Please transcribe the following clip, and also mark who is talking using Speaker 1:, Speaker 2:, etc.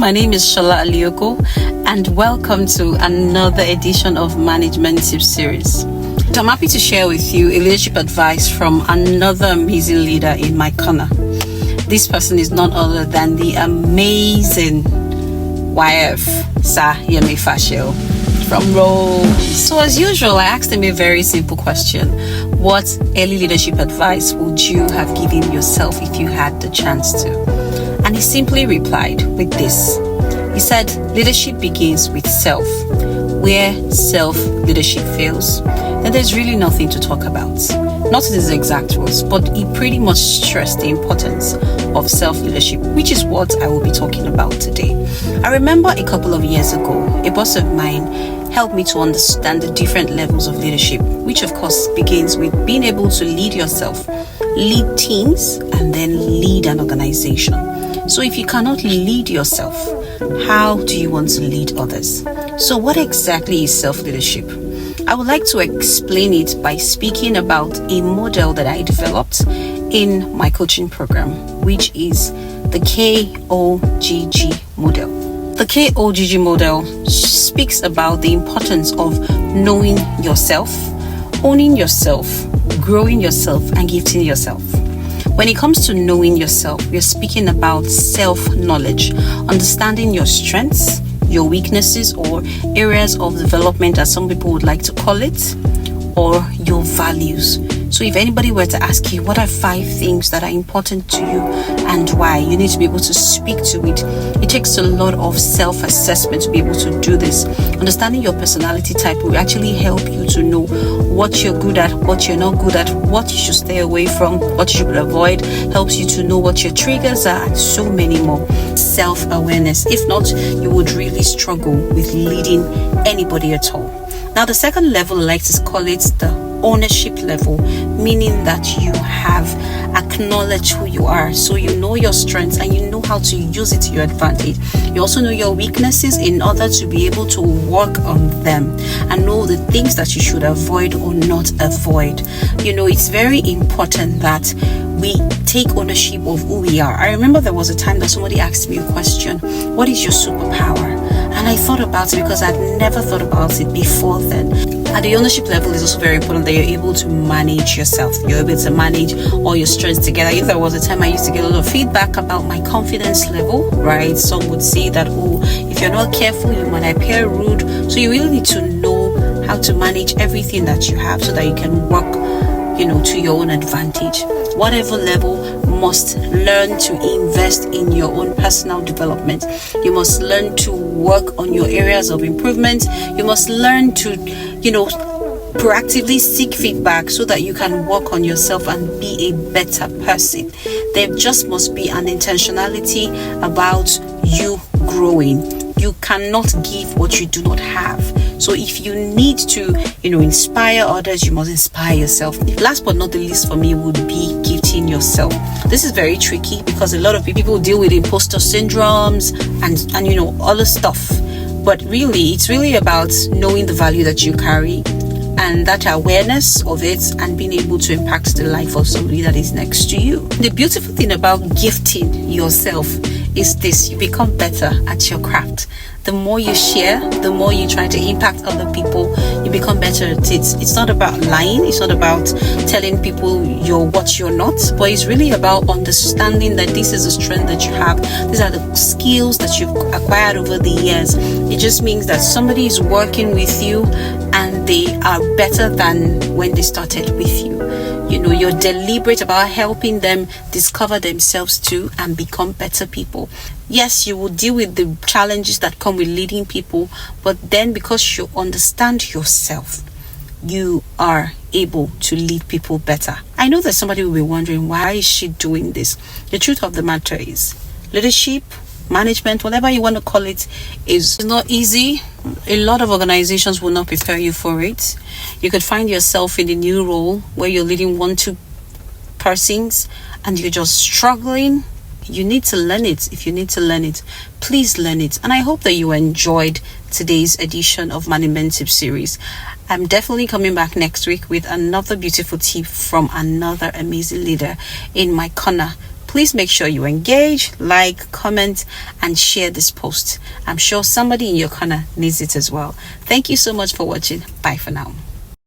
Speaker 1: my name is Shola Alioko, and welcome to another edition of Management Tips Series. I'm happy to share with you a leadership advice from another amazing leader in my corner. This person is none other than the amazing YF Sir Yemi Fashio from Rome. So as usual, I asked him a very simple question. What early leadership advice would you have given yourself if you had the chance to? And he simply replied with this. He said, leadership begins with self. Where self-leadership fails, then there's really nothing to talk about. Not in his exact words, but he pretty much stressed the importance of self-leadership, which is what I will be talking about today. I remember a couple of years ago, a boss of mine helped me to understand the different levels of leadership, which of course begins with being able to lead yourself, lead teams, and then lead an organization. So if you cannot lead yourself, how do you want to lead others? So what exactly is self-leadership? I would like to explain it by speaking about a model that I developed in my coaching program, which is the KOGG model. The KOGG model speaks about the importance of knowing yourself, owning yourself, growing yourself, and gifting yourself. When it comes to knowing yourself, we're speaking about self-knowledge, understanding your strengths, your weaknesses, or areas of development, as some people would like to call it, or your values. So if anybody were to ask you, what are 5 things that are important to you and why, you need to be able to speak to it. It takes a lot of self-assessment to be able to do this. Understanding your personality type will actually help you to know what you're good at, what you're not good at, what you should stay away from, what you should avoid, helps you to know what your triggers are, and so many more. Self-awareness. If not, you would really struggle with leading anybody at all. Now, the second level, I like to call it the ownership level, meaning that you have acknowledged who you are. So you know your strengths and you know how to use it to your advantage. You also know your weaknesses in order to be able to work on them and know the things that you should avoid or not avoid. You know, it's very important that we take ownership of who we are. I remember there was a time that somebody asked me a question, what is your superpower? And I thought about it because I'd never thought about it before then. At the ownership level, it's also very important that you're able to manage yourself. You're able to manage all your strengths together. If there was a time I used to get a lot of feedback about my confidence level, right? Some would say that, oh, if you're not careful, you might appear rude. So you really need to know how to manage everything that you have so that you can work, to your own advantage. Whatever level, must learn to invest in your own personal development. You must learn to work on your areas of improvement. You must learn to, proactively seek feedback so that you can work on yourself and be a better person. There just must be an intentionality about you growing. You cannot give what you do not have. So if you need to, inspire others, you must inspire yourself. Last but not the least for me would be gifting yourself. This is very tricky because a lot of people deal with imposter syndromes and other stuff. But really, it's really about knowing the value that you carry and that awareness of it and being able to impact the life of somebody that is next to you. The beautiful thing about gifting yourself is this: you become better at your craft. The more you share, the more you try to impact other people, you become better at it. It's not about lying. It's not about telling people you're what you're not, but it's really about understanding that this is a strength that you have. These are the skills that you've acquired over the years. It just means that somebody is working with you and they are better than when they started with you. You're deliberate about helping them discover themselves too and become better people. Yes, you will deal with the challenges that come with leading people, but then because you understand yourself, you are able to lead people better. I know that somebody will be wondering, why is she doing this? The truth of the matter is, leadership, management, whatever you want to call it, is not easy. A lot of organizations will not prepare you for it. You could find yourself in a new role where you're leading 1-2 persons and you're just struggling. You need to learn it. If you need to learn it, please learn it. And I hope that you enjoyed today's edition of Management Tips series. I'm definitely coming back next week with another beautiful tip from another amazing leader in my corner. please make sure you engage, like, comment, and share this post. I'm sure somebody in your corner needs it as well. Thank you so much for watching. Bye for now.